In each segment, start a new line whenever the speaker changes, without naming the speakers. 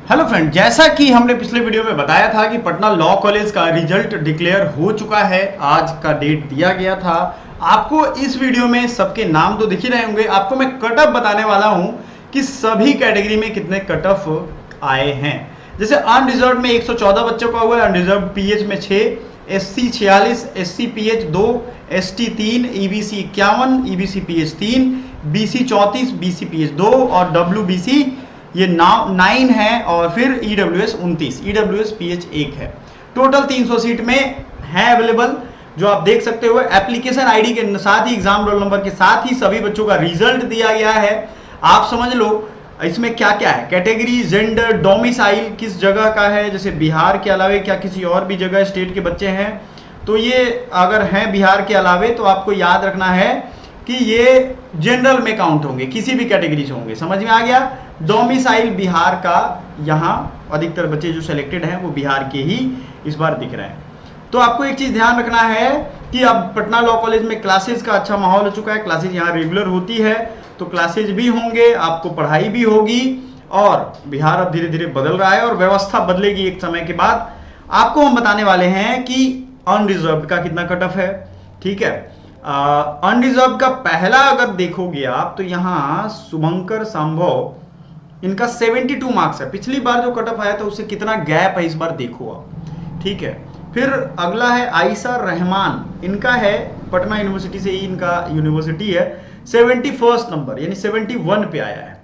Hello friend, जैसा कि हमने पिछले वीडियो में बताया था कि पटना लॉ कॉलेज का रिजल्ट डिक्लेयर हो चुका है। आज का डेट दिया गया था। आपको इस वीडियो में सबके नाम तो दिख ही रहे होंगे। आपको मैं कट ऑफ बताने वाला हूं कि सभी कैटेगरी में कितने कट ऑफ आए हैं। जैसे अनरिजर्व में 114 बच्चों का हुआ है, अनरिजर्व पीएच में 6, SC 46, SC pH 2, ST 3, EBC 51, EBC pH 3, BC 34, BC pH 2 और डब्ल्यूबीसी ये 9 है और फिर ईडब्ल्यूएस 29, ईडब्ल्यूएस पीएच 1 है। टोटल 300 सीट में है अवेलेबल, जो आप देख सकते हो। एप्लीकेशन आईडी के साथ ही एग्जाम रोल नंबर के साथ ही सभी बच्चों का रिजल्ट दिया गया है। आप समझ लो इसमें क्या क्या है। कैटेगरी, जेंडर, डोमिसाइल किस जगह का है, जैसे बिहार के अलावे क्या किसी और भी जगह स्टेट के बच्चे हैं, तो ये अगर हैं बिहार के अलावे तो आपको याद रखना है कि ये जनरल में काउंट होंगे, किसी भी कैटेगरी से होंगे। समझ में आ गया। डोमिसाइल बिहार का, यहाँ अधिकतर बच्चे जो सिलेक्टेड हैं वो बिहार के ही इस बार दिख रहे हैं। तो आपको एक चीज ध्यान रखना है कि अब पटना लॉ कॉलेज में क्लासेस का अच्छा माहौल हो चुका है। क्लासेस यहाँ रेगुलर होती है, तो क्लासेज भी होंगे, आपको पढ़ाई भी होगी। और बिहार अब धीरे धीरे बदल रहा है और व्यवस्था बदलेगी एक समय के बाद। आपको हम बताने वाले हैं कि अनरिजर्व का कितना कट ऑफ है। ठीक है, अनरिजर्व का पहला अगर देखोगे आप तो यहाँ शुभंकर संभव, इनका 72 मार्क्स है। पिछली बार जो कट ऑफ आया था उससे कितना गैप है इस बार देखो आप। ठीक है, फिर अगला है आयशा रहमान, इनका है पटना यूनिवर्सिटी से ही इनका यूनिवर्सिटी है, 71 नंबर यानी 71 पे आया है।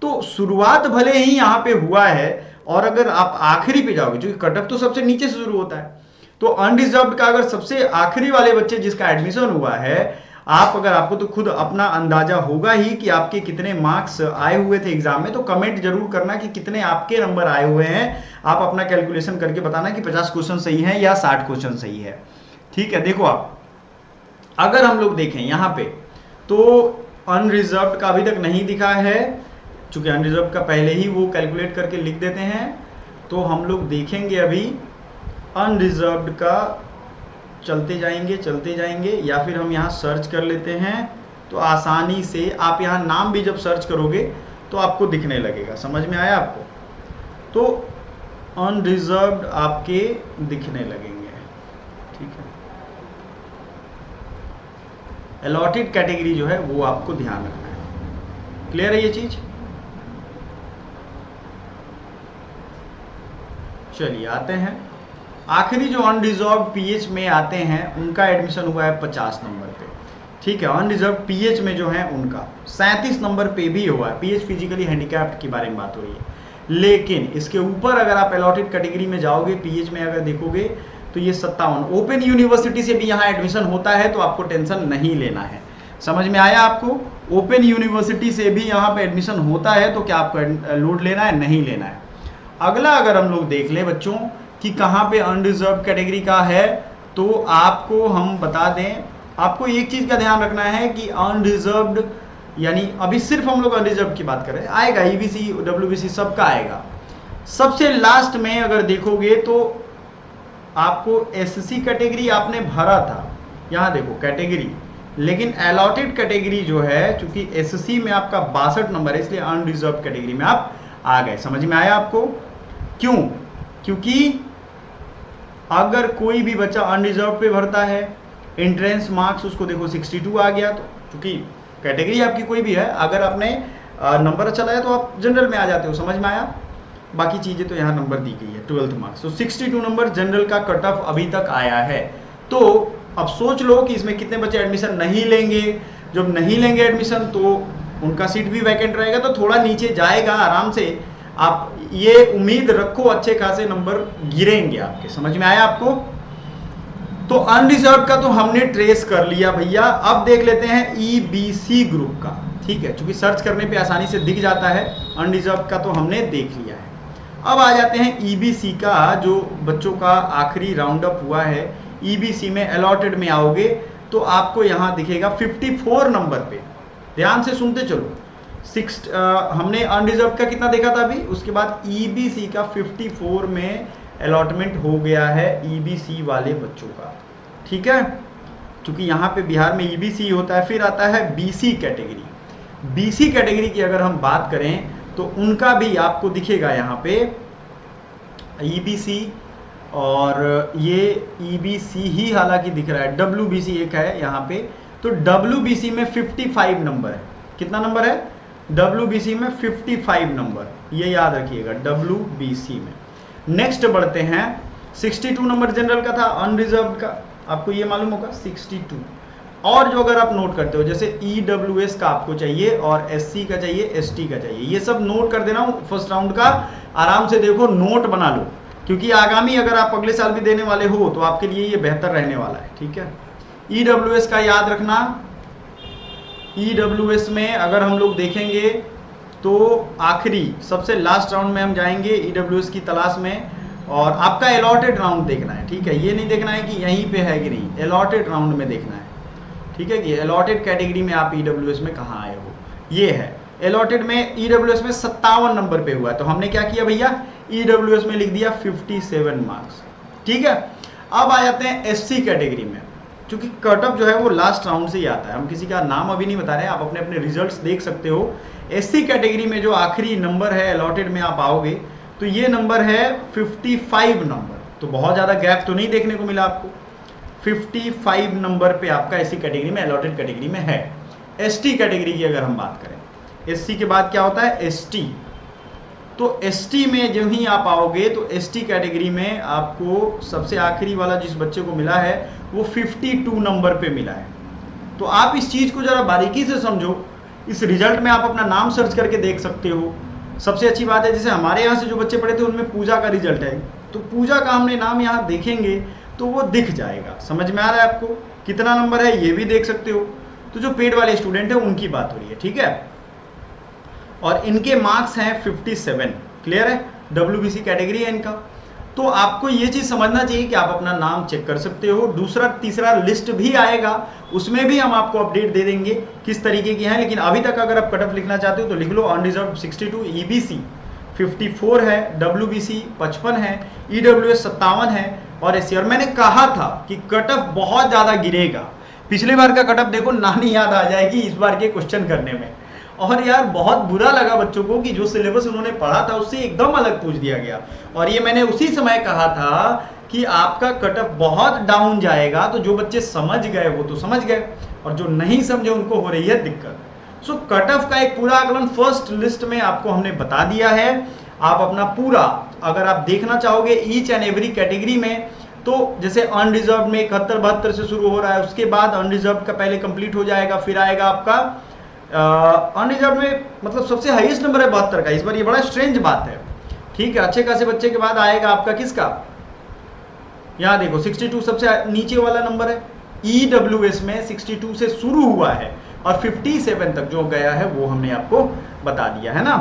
तो शुरुआत भले ही यहाँ पे हुआ है, और अगर आप आखिरी पे जाओगे, जो कट ऑफ तो सबसे नीचे से शुरू होता है, तो अनरिजर्व का अगर सबसे आखिरी वाले बच्चे जिसका एडमिशन हुआ है, आपको तो खुद अपना अंदाजा होगा ही कि आपके कितने मार्क्स आए हुए थे एग्जाम में। तो कमेंट जरूर करना कि कितने आपके नंबर आए हुए हैं। आप अपना कैलकुलेशन करके बताना कि 50 क्वेश्चन सही है या 60 क्वेश्चन सही है। ठीक है, देखो आप अगर हम लोग देखें यहाँ पे तो अनरिजर्व का अभी तक नहीं दिखा है, चूंकि अनरिजर्व का पहले ही वो कैलकुलेट करके लिख देते हैं। तो हम लोग देखेंगे अभी अनरिजर्व्ड का, चलते जाएंगे या फिर हम यहाँ सर्च कर लेते हैं। तो आसानी से आप यहाँ नाम भी जब सर्च करोगे तो आपको दिखने लगेगा। समझ में आया आपको? तो अनरिजर्व्ड आपके दिखने लगेंगे। ठीक है, अलॉटेड कैटेगरी जो है वो आपको ध्यान रखना है। क्लियर है ये चीज? चलिए आते हैं आखिरी जो अनरिजर्व पीएच में आते हैं, उनका एडमिशन हुआ है 50 नंबर पे। ठीक है, अनरिजर्व पीएच में जो है उनका 37 नंबर पे भी हुआ है। पीएच फिजिकली हैंडीकैप्ड की बारे में बात हो रही है। लेकिन इसके ऊपर अगर आप अलॉटेड कैटेगरी में जाओगे, पीएच में अगर देखोगे तो ये 57। ओपन यूनिवर्सिटी से भी यहाँ एडमिशन होता है, तो आपको टेंशन नहीं लेना है। समझ में आया आपको? ओपन यूनिवर्सिटी से भी यहाँ पे एडमिशन होता है, तो क्या आपको लोड लेना है? नहीं लेना है। अगला अगर हम लोग देख ले बच्चों कि कहाँ पे अनरिजर्व कैटेगरी का है, तो आपको हम बता दें, आपको एक चीज का ध्यान रखना है कि अनरिजर्व्ड यानी अभी सिर्फ हम लोग अनरिजर्व की बात कर रहे हैं, आएगा ईबीसी डब्ल्यूबीसी सबका आएगा। सबसे लास्ट में अगर देखोगे तो आपको एससी कैटेगरी आपने भरा था, यहाँ देखो कैटेगरी, लेकिन अलॉटेड कैटेगरी जो है, चूंकि एससी में आपका 62 नंबर है, इसलिए अनरिजर्व कैटेगरी में आप आ गए। समझ में आया आपको? क्यों? क्योंकि अगर कोई भी बच्चा अनरिजर्व पे भरता है, एंट्रेंस मार्क्स उसको देखो 62 आ गया, तो चूंकि कैटेगरी आपकी कोई भी है, अगर आपने नंबर अच्छा लाया तो आप जनरल में आ जाते हो। समझ में आया? बाकी चीजें तो यहाँ नंबर दी गई है, 12th मार्क्स। तो 62 नंबर जनरल का कट ऑफ अभी तक आया है। तो अब सोच लो कि इसमें कितने बच्चे एडमिशन नहीं लेंगे। जब नहीं लेंगे एडमिशन तो उनका सीट भी वैकेंट रहेगा, तो थोड़ा नीचे जाएगा आराम से। आप ये उम्मीद रखो अच्छे खासे नंबर गिरेंगे आपके। समझ में आया आपको? तो अनरिजर्व का तो हमने ट्रेस कर लिया भैया। अब देख लेते हैं ईबीसी ग्रुप का। ठीक है, क्योंकि सर्च करने पे आसानी से दिख जाता है। अनरिजर्व का तो हमने देख लिया है। अब आ जाते हैं ईबीसी का, जो बच्चों का आखिरी राउंड अप हुआ है। ईबीसी में अलॉटेड में आओगे तो आपको यहां दिखेगा 54 नंबर पे। ध्यान से सुनते चलो। हमने अनरिजर्व का कितना देखा था अभी, उसके बाद ईबीसी का 54 में अलॉटमेंट हो गया है ईबीसी वाले बच्चों का। ठीक है, क्योंकि यहाँ पे बिहार में ईबीसी होता है। फिर आता है बीसी कैटेगरी। बीसी कैटेगरी की अगर हम बात करें तो उनका भी आपको दिखेगा यहाँ पे EBC, और ये EBC ही हालांकि दिख रहा है, WBC एक है यहाँ पे। तो WBC में 55 नंबर है। कितना नंबर है? WBC में 55 नंबर, ये याद रखिएगा WBC में। नेक्स्ट बढ़ते हैं, 62 नंबर जनरल का था, अनरिजर्व का आपको ये मालूम होगा 62। और जो अगर आप नोट करते हो जैसे EWS का आपको चाहिए और SC का चाहिए, ST का चाहिए, ये सब नोट कर देना फर्स्ट राउंड का। आराम से देखो, नोट बना लो, क्योंकि आगामी अगर आप अगले साल भी देने वाले हो तो आपके लिए ये बेहतर रहने वाला है, ठीक है। EWS का याद रखना, EWS में अगर हम लोग देखेंगे तो आखिरी सबसे लास्ट राउंड में हम जाएंगे EWS की तलाश में, और आपका अलॉटेड राउंड देखना है, ठीक है। ये नहीं देखना है कि यहीं पे है कि नहीं, अलॉटेड राउंड में देखना है, ठीक है, कि अलॉटेड कैटेगरी में आप EWS में कहाँ आए हो। ये है अलॉटेड में, EWS में 57 नंबर पे हुआ है, तो हमने क्या किया भैया, EWS में लिख दिया 57 मार्क्स, ठीक है। अब आ जाते हैं SC कैटेगरी में, क्योंकि कटअप जो है वो लास्ट राउंड से ही आता है, हम किसी का नाम अभी नहीं बता रहे हैं, आप अपने अपने रिजल्ट्स देख सकते हो। SC कैटेगरी में जो आखिरी नंबर है अलॉटेड में आप आओगे तो ये नंबर है 55 नंबर, तो बहुत ज़्यादा गैप तो नहीं देखने को मिला आपको। 55 नंबर पे आपका SC कैटेगरी में, अलॉटेड कैटेगरी में है। ST कैटेगरी की अगर हम बात करें, SC के बाद क्या होता है ST, तो ST में जो ही आप आओगे तो ST कैटेगरी में आपको सबसे आखिरी वाला जिस बच्चे को मिला है वो 52 नंबर पे मिला है। तो आप इस चीज़ को ज़रा बारीकी से समझो, इस रिजल्ट में आप अपना नाम सर्च करके देख सकते हो। सबसे अच्छी बात है, जैसे हमारे यहाँ से जो बच्चे पढ़े थे उनमें पूजा का रिजल्ट है, तो पूजा का हमने नाम यहाँ देखेंगे तो वो दिख जाएगा। समझ में आ रहा है आपको कितना नंबर है, ये भी देख सकते हो। तो जो पेड वाले स्टूडेंट है उनकी बात हो रही है, ठीक है, और इनके मार्क्स हैं 57। क्लियर है, WBC कैटेगरी है इनका। तो आपको ये चीज समझना चाहिए कि आप अपना नाम चेक कर सकते हो। दूसरा तीसरा लिस्ट भी आएगा, उसमें भी हम आपको अपडेट दे देंगे किस तरीके की है। लेकिन अभी तक अगर आप कटअप लिखना चाहते हो तो लिख लो, अनरिजर्व 62, EBC 54 है, WBC 55 है, EWS 57 है और SC। और मैंने कहा था कि कटअप बहुत ज्यादा गिरेगा। पिछले बार का कटअप देखो, नानी याद आ जाएगी इस बार के क्वेश्चन करने में। और यार बहुत बुरा लगा बच्चों को कि जो सिलेबस उन्होंने पढ़ा था उससे एकदम अलग पूछ दिया गया। और ये मैंने उसी समय कहा था कि आपका कटअप बहुत डाउन जाएगा। तो जो बच्चे समझ गए वो तो समझ गए, और जो नहीं समझे उनको हो रही है दिक्कत। सो कटअप का एक पूरा आकलन फर्स्ट लिस्ट में आपको हमने बता दिया है। आप अपना पूरा अगर आप देखना चाहोगे ईच एंड एवरी कैटेगरी में, तो जैसे अनरिजर्व में 71-72 से शुरू हो रहा है, उसके बाद अनरिजर्व का पहले कंप्लीट हो जाएगा, फिर आएगा आपका अनरिजर्व में, मतलब सबसे हाईएस्ट नंबर है 72 का। इस बार ये बड़ा स्ट्रेंज बात है, ठीक है। अच्छे खासे बच्चे के बाद आएगा आपका किसका, यहाँ देखो 62 सबसे नीचे वाला नंबर है। EWS में 62 से शुरू हुआ है और 57 तक जो गया है वो हमने आपको बता दिया है ना।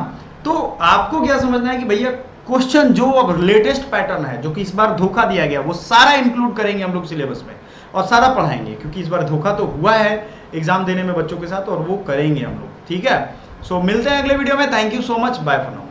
तो आपको क्या समझना है कि भैया क्वेश्चन जो अब लेटेस्ट पैटर्न है, जो कि इस बार धोखा दिया गया, वो सारा इंक्लूड करेंगे हम लोग सिलेबस में और सारा पढ़ाएंगे, क्योंकि इस बार धोखा तो हुआ है एग्जाम देने में बच्चों के साथ, और वो करेंगे हम लोग, ठीक है। सो मिलते हैं अगले वीडियो में। Thank you so much, bye for now.